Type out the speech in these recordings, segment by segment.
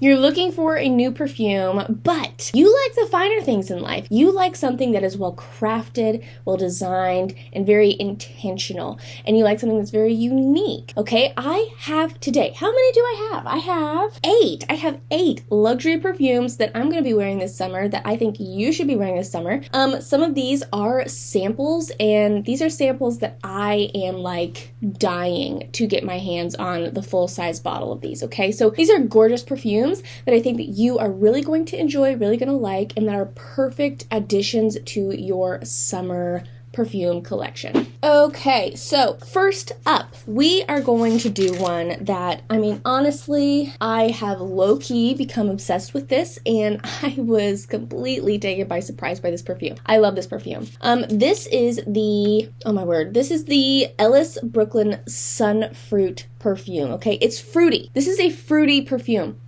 You're looking for a new perfume, but you like the finer things in life. You like something that is well crafted, well designed, and very intentional. And you like something that's very unique. Okay, I have today, how many do I have? I have 8. I have 8 luxury perfumes that I'm going to be wearing this summer that I think you should be wearing this summer. Some of these are samples, and these are samples that I am like dying to get my hands on the full-size bottle of these. Okay, so these are gorgeous perfumes that I think that you are really going to enjoy, really going to like, and that are perfect additions to your summer perfume collection. Okay, so first up, we are going to do one that, I mean, honestly, I have low-key become obsessed with this, and I was completely taken by surprise by this perfume. I love this perfume. This is the, oh my word, this is the Ellis Brooklyn Sunfruit perfume, okay? It's fruity. This is a fruity perfume.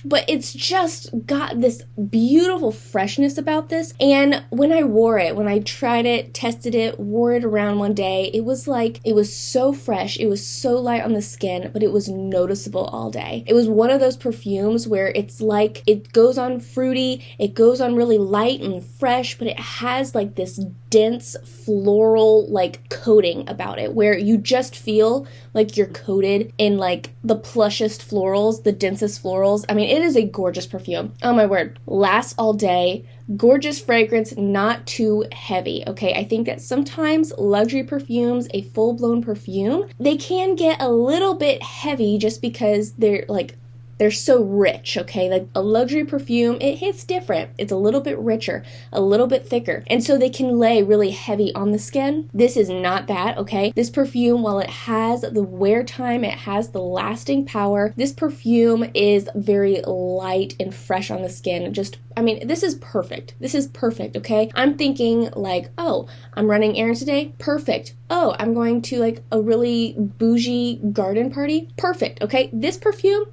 But it's just got this beautiful freshness about this. And when I wore it, when I tried it, tested it, wore it around one day, it was like, it was so fresh. It was so light on the skin, but it was noticeable all day. It was one of those perfumes where it's like, it goes on fruity, it goes on really light and fresh, but it has like this dense floral like coating about it where you just feel like you're coated in like the plushest florals, the densest florals. I mean, it is a gorgeous perfume. Oh my word. Lasts all day. Gorgeous fragrance, not too heavy, okay? I think that sometimes luxury perfumes, a full-blown perfume, they can get a little bit heavy just because they're so rich, okay? Like a luxury perfume, it hits different. It's a little bit richer, a little bit thicker. And so they can lay really heavy on the skin. This is not that, okay? This perfume, while it has the wear time, it has the lasting power, this perfume is very light and fresh on the skin. Just, I mean, this is perfect. This is perfect, okay? I'm thinking like, oh, I'm running errands today? Perfect. Oh, I'm going to like a really bougie garden party? Perfect, okay? This perfume,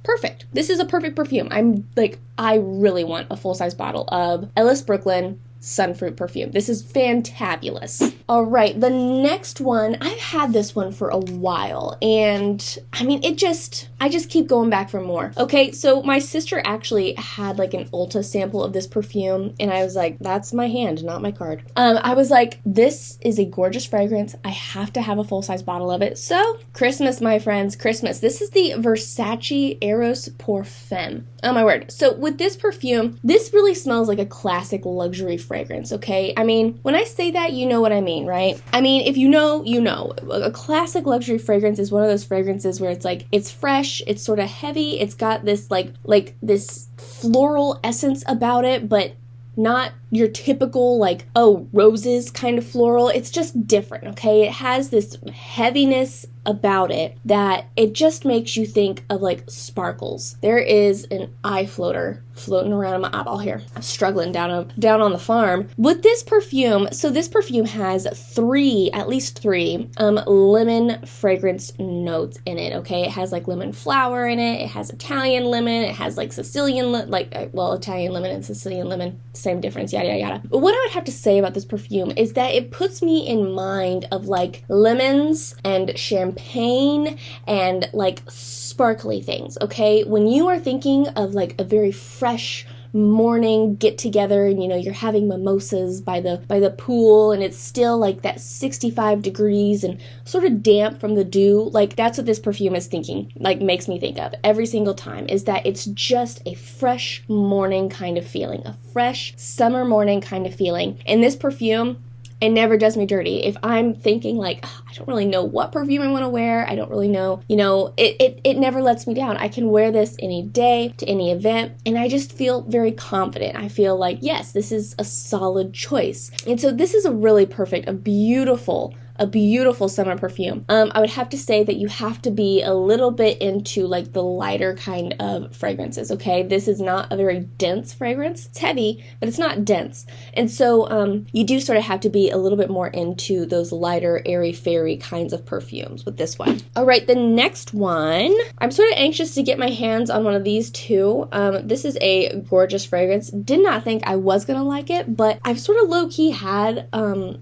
perfect. This is a perfect perfume. I really want a full-size bottle of Ellis Brooklyn Sunfruit perfume. This is fantabulous. All right, the next one, I've had this one for a while, and I mean, I just keep going back for more. Okay, so my sister actually had like an Ulta sample of this perfume, and I was like, that's my hand, not my card. I was like, this is a gorgeous fragrance. I have to have a full-size bottle of it. So, Christmas, my friends, Christmas. This is the Versace Eros Perfume. Oh my word. So with this perfume, this really smells like a classic luxury fragrance, okay? I mean, when I say that, you know what I mean, right? I mean, if you know, you know. A classic luxury fragrance is one of those fragrances where it's like, it's fresh, it's sort of heavy, it's got this like this floral essence about it, but not your typical like, oh, roses kind of floral. It's just different, okay? It has this heaviness about it that it just makes you think of like sparkles. There is an eye floater floating around in my eyeball here. I'm struggling down on the farm. With this perfume, so this perfume has at least three lemon fragrance notes in it, okay? It has like lemon flower in it. It has Italian lemon. It has like Sicilian, Italian lemon and Sicilian lemon, same difference, yada, yada, yada. But what I would have to say about this perfume is that it puts me in mind of like lemons and champagne and like sparkly things, okay? When you are thinking of like a very fresh morning get together and you're having mimosas by the pool and it's still like that 65 degrees and sort of damp from the dew, like that's what this perfume is makes me think of every single time, is that it's just a fresh morning kind of feeling, a fresh summer morning kind of feeling. And this perfume, it never does me dirty. If I'm thinking like, oh, I don't really know what perfume I want to wear, I don't really know, it never lets me down. I can wear this any day to any event, and I just feel very confident. I feel like, yes, this is a solid choice. And so this is a really perfect, a beautiful summer perfume. I would have to say that you have to be a little bit into like the lighter kind of fragrances, okay? This is not a very dense fragrance. It's heavy, but it's not dense. And so you do sort of have to be a little bit more into those lighter, airy-fairy kinds of perfumes with this one. All right, the next one, I'm sort of anxious to get my hands on one of these too. This is a gorgeous fragrance. Did not think I was gonna like it, but I've sort of low-key had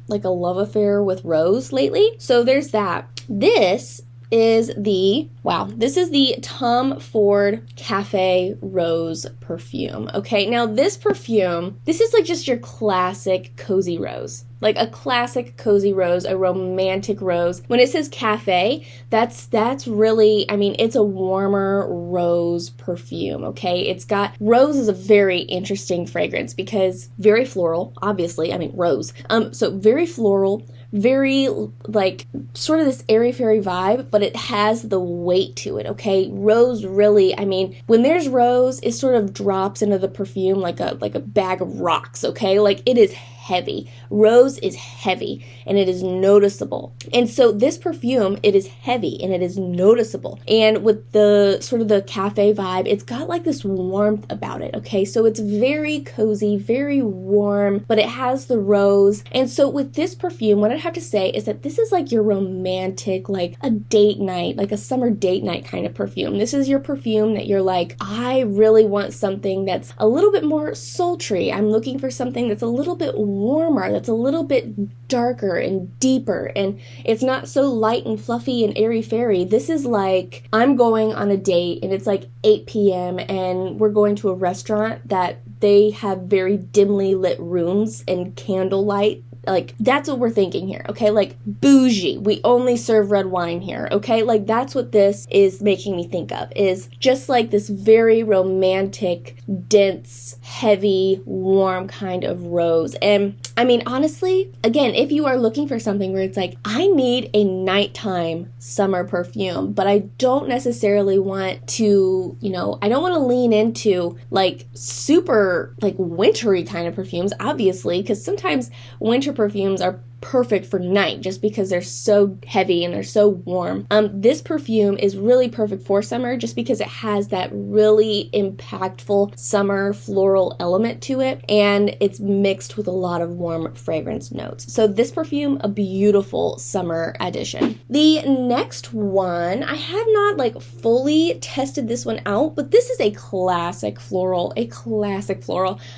like a love affair with rose lately. So there's that. This is the, wow, this is the Tom Ford Cafe Rose perfume. Okay, now this perfume, this is like just your classic cozy rose. Like a classic cozy rose, a romantic rose. When it says cafe, that's really, I mean, it's a warmer rose perfume, okay? It's got, rose is a very interesting fragrance because very floral, obviously, I mean, rose. So very floral, very like sort of this airy-fairy vibe, but it has the weight to it, okay? Rose really, I mean, when there's rose, it sort of drops into the perfume like a bag of rocks, okay? Like it is heavy. Rose is heavy and it is noticeable. And so this perfume, it is heavy and it is noticeable. And with the sort of the cafe vibe, it's got like this warmth about it, okay? So it's very cozy, very warm, but it has the rose. And so with this perfume, what I'd have to say is that this is like your romantic, like a date night, like a summer date night kind of perfume. This is your perfume that you're like, I really want something that's a little bit more sultry. I'm looking for something that's a little bit warmer, that's a little bit darker and deeper, and it's not so light and fluffy and airy-fairy. This is like, I'm going on a date and it's like 8 p.m. and we're going to a restaurant that they have very dimly lit rooms and candlelight. Like, that's what we're thinking here, okay? Like, bougie. We only serve red wine here, okay? Like, that's what this is making me think of, is just like this very romantic, dense, heavy, warm kind of rose. And I mean, honestly, again, if you are looking for something where it's like, I need a nighttime summer perfume, but I don't necessarily want to, you know, I don't want to lean into like super like wintry kind of perfumes, obviously, because sometimes winter perfumes are perfect for night just because they're so heavy and they're so warm. This perfume is really perfect for summer just because it has that really impactful summer floral element to it, and it's mixed with a lot of warm fragrance notes. So this perfume, a beautiful summer addition. The next one, I have not like fully tested this one out, but this is a classic floral,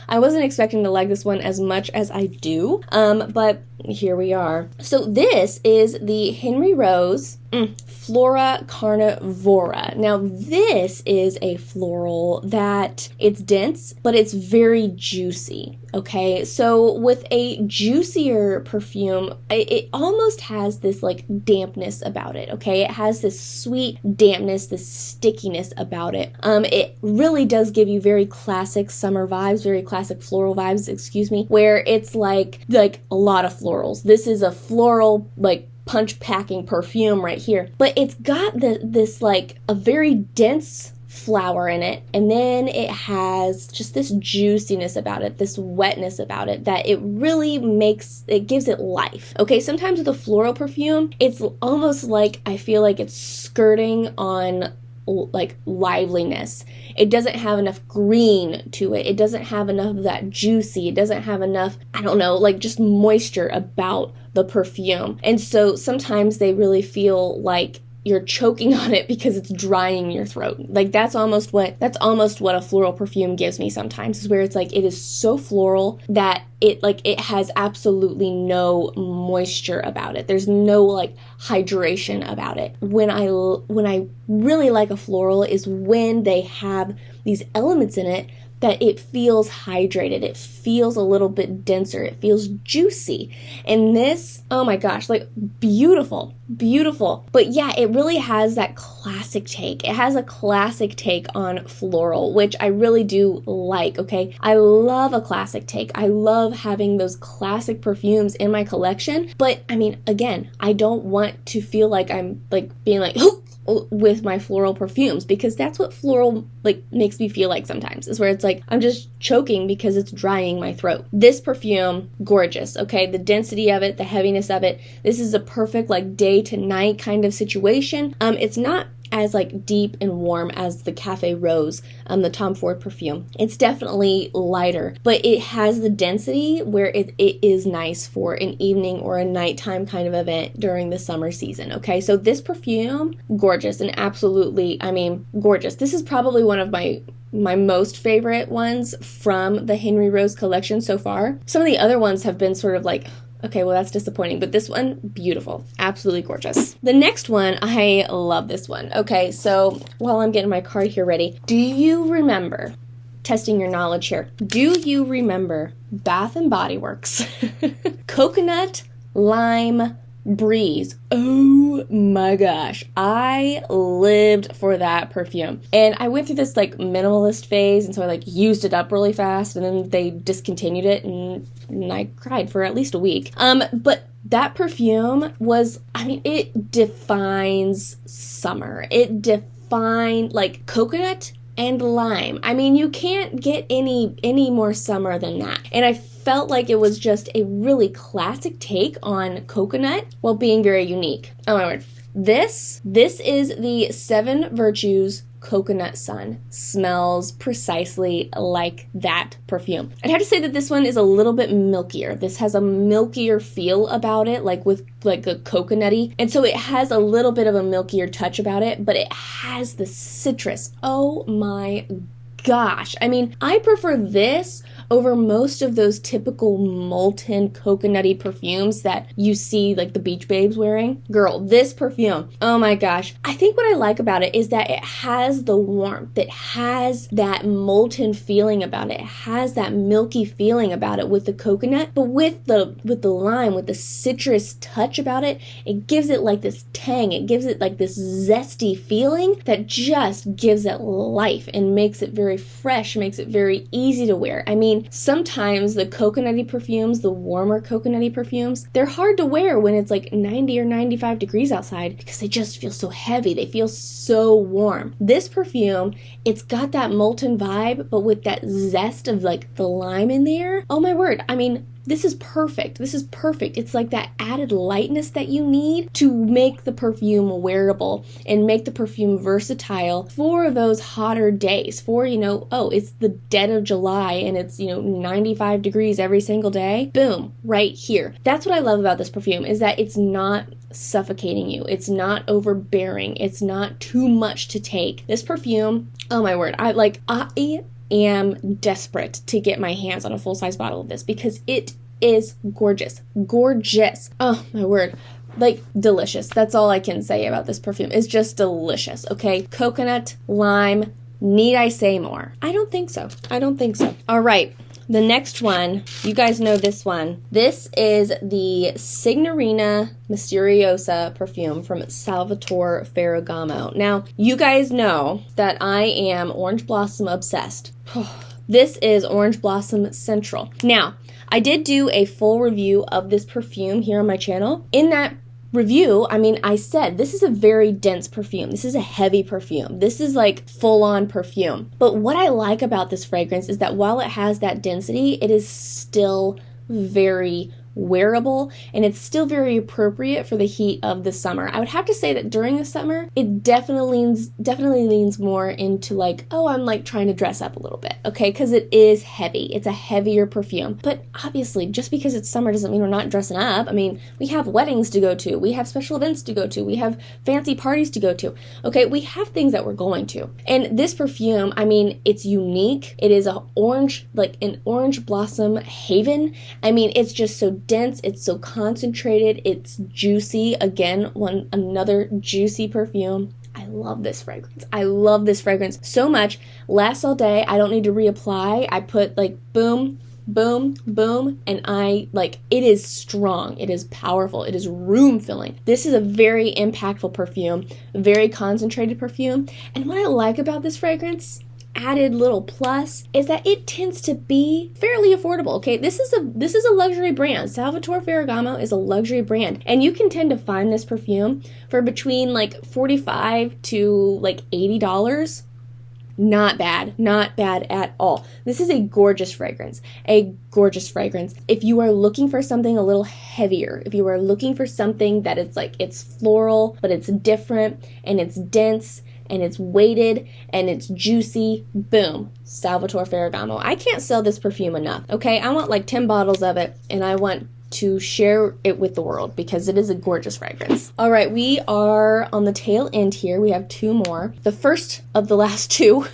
I wasn't expecting to like this one as much as I do, but here we are. So this is the Henry Rose Flora Carnivora. Now this is a floral that it's dense, but it's very juicy. Okay, so with a juicier perfume, it almost has this like dampness about it. Okay, it has this sweet dampness, this stickiness about it. It really does give you very classic summer vibes, very classic floral vibes, excuse me, where it's like a lot of florals. This is a floral like punch packing perfume right here, but it's got this like a very dense flower in it, and then it has just this juiciness about it, this wetness about it, that it really gives it life. Okay, sometimes with a floral perfume, it's almost like I feel like it's skirting on like liveliness. It doesn't have enough green to it. It doesn't have enough of that juicy. It doesn't have enough, I don't know, like just moisture about the perfume. And so sometimes they really feel like you're choking on it because it's drying your throat. Like that's almost what a floral perfume gives me sometimes, is where it's like it is so floral that it has absolutely no moisture about it. There's no like hydration about it. When I really like a floral is when they have these elements in it that it feels hydrated, it feels a little bit denser, it feels juicy. And this, oh my gosh, like beautiful. But yeah, it really has that classic take. It has a classic take on floral, which I really do like, okay? I love a classic take. I love having those classic perfumes in my collection. But I mean, again, I don't want to feel like I'm like being like, with my floral perfumes, because that's what floral like makes me feel like sometimes, is where it's like I'm just choking because it's drying my throat. This perfume, gorgeous, okay? The density of it, the heaviness of it, this is a perfect like day to night kind of situation. It's not as like deep and warm as the Cafe Rose, the Tom Ford perfume. It's definitely lighter, but it has the density where it is nice for an evening or a nighttime kind of event during the summer season. Okay, so this perfume, gorgeous, and absolutely, I mean, gorgeous. This is probably one of my most favorite ones from the Henry Rose collection so far. Some of the other ones have been sort of like Okay, well, that's disappointing. But this one, beautiful. Absolutely gorgeous. The next one, I love this one. Okay, so while I'm getting my card here ready, do you remember, testing your knowledge here, do you remember Bath and Body Works Coconut Lime Breeze? Oh my gosh, I lived for that perfume. And I went through this like minimalist phase, and so I like used it up really fast, and then they discontinued it, and I cried for at least a week. But that perfume was, I mean, it defines summer. It defined like coconut and lime. I mean, you can't get any more summer than that. And I felt like it was just a really classic take on coconut while being very unique. Oh my word. This is the 7 Virtues Coconut Sun. Smells precisely like that perfume. I'd have to say that this one is a little bit milkier. This has a milkier feel about it, like with like a coconutty. And so it has a little bit of a milkier touch about it, but it has the citrus. Oh my gosh. I mean, I prefer this over most of those typical molten coconutty perfumes that you see like the beach babes wearing. Girl, this perfume, oh my gosh. I think what I like about it is that it has the warmth. It has that molten feeling about it. It has that milky feeling about it with the coconut, but with the lime, with the citrus touch about it, it gives it like this tang. It gives it like this zesty feeling that just gives it life and makes it very fresh, makes it very easy to wear. I mean, sometimes the coconutty perfumes, the warmer coconutty perfumes, they're hard to wear when it's like 90 or 95 degrees outside because they just feel so heavy. They feel so warm. This perfume, it's got that molten vibe, but with that zest of like the lime in there. Oh my word. I mean, this is perfect. This is perfect. It's like that added lightness that you need to make the perfume wearable and make the perfume versatile for those hotter days. For, it's the dead of July and it's, 95 degrees every single day. Boom, right here. That's what I love about this perfume, is that it's not suffocating you. It's not overbearing. It's not too much to take. This perfume, oh my word, I am desperate to get my hands on a full-size bottle of this because it is gorgeous. Gorgeous. Oh my word. Like, delicious. That's all I can say about this perfume. It's just delicious, okay? Coconut, lime. Need I say more? I don't think so. All right. The next one, you guys know this one. This is the Signorina Misteriosa perfume from Salvatore Ferragamo. Now, you guys know that I am Orange Blossom obsessed. This is Orange Blossom Central. Now, I did do a full review of this perfume here on my channel. In that review, I said this is a very dense perfume. This is a heavy perfume. This is like full-on perfume. But what I like about this fragrance is that while it has that density, it is still very wearable, and it's still very appropriate for the heat of the summer. I would have to say that during the summer, it definitely leans more into like, oh, I'm like trying to dress up a little bit, okay? Because it is heavy. It's a heavier perfume. But obviously, just because it's summer doesn't mean we're not dressing up. I mean, we have weddings to go to. We have special events to go to. We have fancy parties to go to. Okay, we have things that we're going to. And this perfume, it's unique. It is an orange blossom haven. It's just so dense, it's so concentrated, it's juicy. Again, another juicy perfume. I love this fragrance. I love this fragrance so much. Lasts all day. I don't need to reapply. I put like boom, boom, boom, and it is strong. It is powerful. It is room filling. This is a very impactful perfume, very concentrated perfume. And what I like about this fragrance, added little plus, is that it tends to be fairly affordable. Okay, this is a luxury brand. Salvatore Ferragamo is a luxury brand, and you can tend to find this perfume for between like $45 to like $80. Not bad at all. This is a gorgeous fragrance. If you are looking for something a little heavier, if you are looking for something that it's floral, but it's different and it's dense and it's weighted and it's juicy, boom, Salvatore Ferragamo. I can't sell this perfume enough, okay? I want like 10 bottles of it, and I want to share it with the world because it is a gorgeous fragrance. All right, we are on the tail end here. We have 2 more. The first of the last 2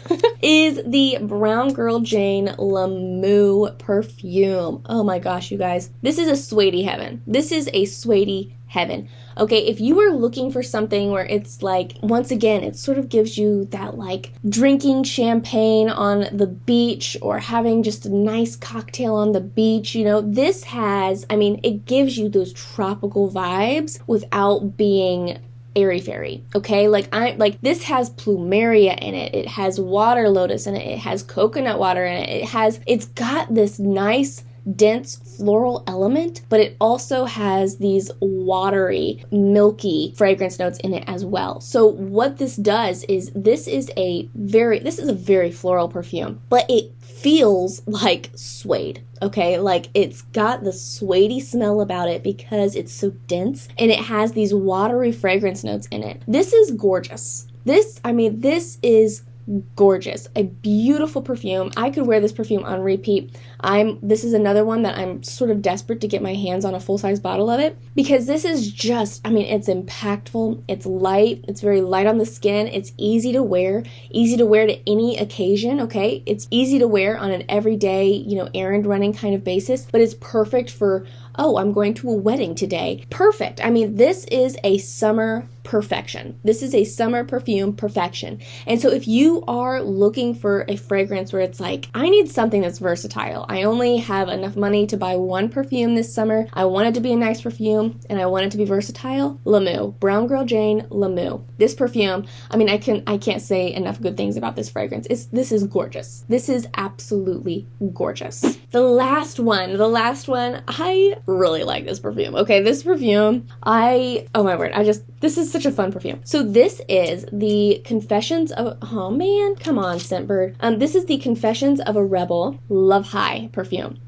is the Brown Girl Jane Lamu perfume. Oh my gosh, you guys. This is a suede heaven. This is a suede heaven. Okay, if you are looking for something where it's like, once again, it sort of gives you that like drinking champagne on the beach or having just a nice cocktail on the beach, you know, this has, I mean, it gives you those tropical vibes without being airy-fairy, okay? Like this has plumeria in it. It has water lotus in it. It has coconut water in it. It's got this nice dense floral element, but it also has these watery, milky fragrance notes in it as well. So what this does is this is a very floral perfume, but it feels like suede, okay? Like it's got the suede smell about it because it's so dense and it has these watery fragrance notes in it. This is gorgeous. This is gorgeous. A beautiful perfume. I could wear this perfume on repeat. This is another one that I'm sort of desperate to get my hands on a full-size bottle of it because this is just, it's impactful. It's light. It's very light on the skin. It's easy to wear to any occasion, okay? It's easy to wear on an everyday, errand running kind of basis, but it's perfect for, oh, I'm going to a wedding today. Perfect. This is a summer perfection. This is a summer perfume perfection. And so if you are looking for a fragrance where it's like, I need something that's versatile. I only have enough money to buy one perfume this summer. I want it to be a nice perfume and I want it to be versatile. Lamu, Brown Girl Jane Lamu. This perfume, I can't say enough good things about this fragrance. This is gorgeous. This is absolutely gorgeous. The last one, I really like this perfume. Okay, this perfume, oh my word, this is such a fun perfume. So this is the Confessions of, oh man, come on, Scentbird. This is the Confessions of a Rebel Love High perfume.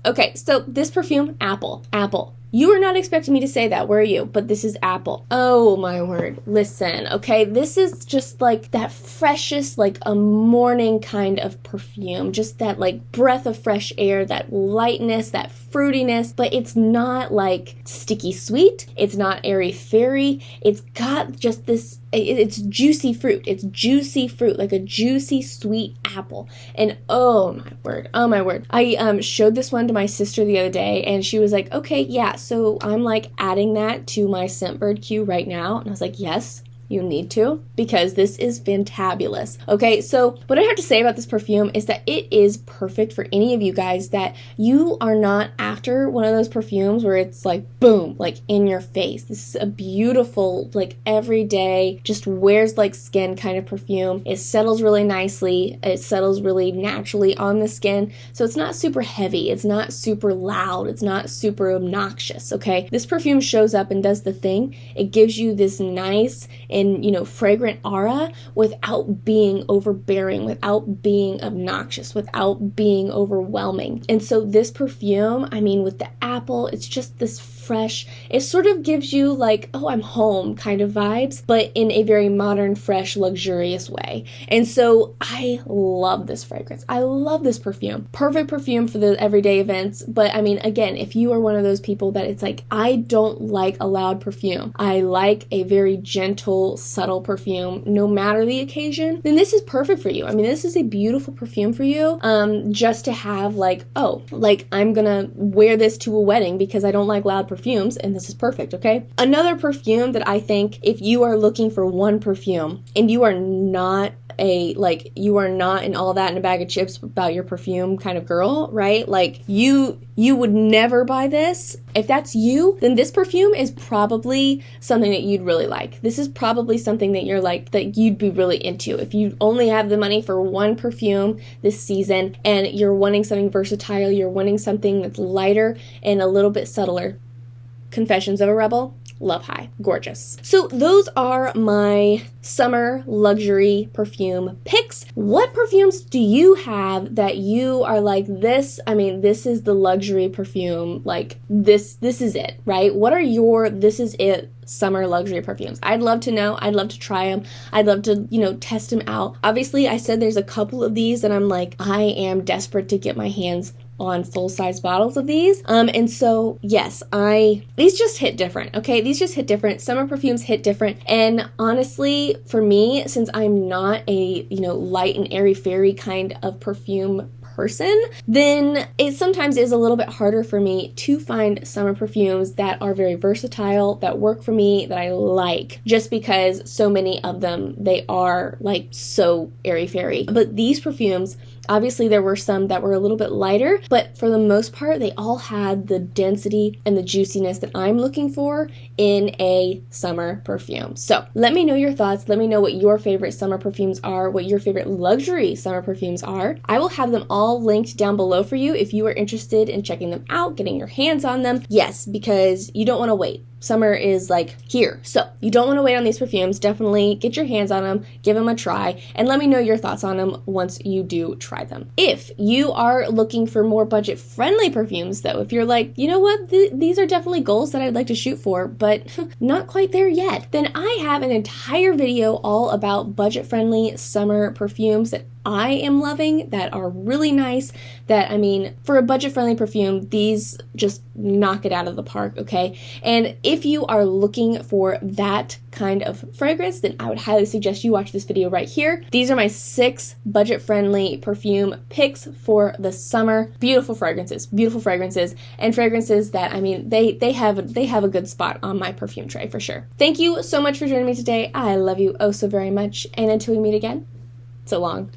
Okay, so this perfume, apple. You were not expecting me to say that, were you? But this is apple. Oh my word. Listen, okay? This is just like that freshest, like a morning kind of perfume. Just that like breath of fresh air, that lightness, that fruitiness. But it's not like sticky sweet. It's not airy-fairy. It's got just this, it's juicy fruit. It's juicy fruit, like a juicy sweet apple. And oh my word. I showed this one to my sister the other day and she was like, okay, yeah, so I'm like adding that to my Scentbird queue right now. And I was like, yes, you need to, because this is fantabulous. Okay, so what I have to say about this perfume is that it is perfect for any of you guys that you are not after one of those perfumes where it's like, boom, like in your face. This is a beautiful, like everyday, just wears like skin kind of perfume. It settles really nicely. It settles really naturally on the skin. So it's not super heavy. It's not super loud. It's not super obnoxious, okay? This perfume shows up and does the thing. It gives you this nice and fragrant aura without being overbearing, without being obnoxious, without being overwhelming. And so this perfume, with the apple, it's just this fresh, it sort of gives you like, oh, I'm home kind of vibes, but in a very modern, fresh, luxurious way. And so I love this fragrance. I love this perfume. Perfect perfume for the everyday events. But again, if you are one of those people that it's like, I don't like a loud perfume. I like a very gentle, subtle perfume, no matter the occasion, then this is perfect for you. This is a beautiful perfume for you. Just to have like, oh, like I'm gonna wear this to a wedding because I don't like loud perfumes, and this is perfect, okay? Another perfume that I think if you are looking for one perfume and you are not in all that in a bag of chips about your perfume kind of girl, right? Like you would never buy this. If that's you, then this perfume is probably something that you'd really like. This is probably something that you're like, that you'd be really into. If you only have the money for one perfume this season and you're wanting something versatile, you're wanting something that's lighter and a little bit subtler, Confessions of a Rebel, Love High, gorgeous. So those are my summer luxury perfume picks. What perfumes do you have that you are like, this is the luxury perfume, like this is it, right? What are your this is it summer luxury perfumes? I'd love to know. I'd love to try them. I'd love to, test them out. Obviously, I said there's a couple of these that I'm like, I am desperate to get my hands on full-size bottles of these. And so, yes, these just hit different, okay? These just hit different. Summer perfumes hit different. And honestly, for me, since I'm not a, light and airy-fairy kind of perfume person, then it sometimes is a little bit harder for me to find summer perfumes that are very versatile, that work for me, that I like, just because so many of them, they are like so airy-fairy. But these perfumes, obviously there were some that were a little bit lighter, but for the most part, they all had the density and the juiciness that I'm looking for in a summer perfume. So let me know your thoughts. Let me know what your favorite summer perfumes are, what your favorite luxury summer perfumes are. I will have them all linked down below for you if you are interested in checking them out, getting your hands on them. Yes, because you don't want to wait. Summer is like here. So you don't want to wait on these perfumes. Definitely get your hands on them, give them a try, and let me know your thoughts on them once you do try them. If you are looking for more budget-friendly perfumes though, if you're like, you know what, these are definitely goals that I'd like to shoot for, but not quite there yet, then I have an entire video all about budget-friendly summer perfumes that I am loving, that are really nice, that, for a budget-friendly perfume, these just knock it out of the park, okay? And if you are looking for that kind of fragrance, then I would highly suggest you watch this video right here. These are my 6 budget-friendly perfume picks for the summer. Beautiful fragrances, and fragrances that, they have a good spot on my perfume tray for sure. Thank you so much for joining me today. I love you oh so very much, and until we meet again, so long.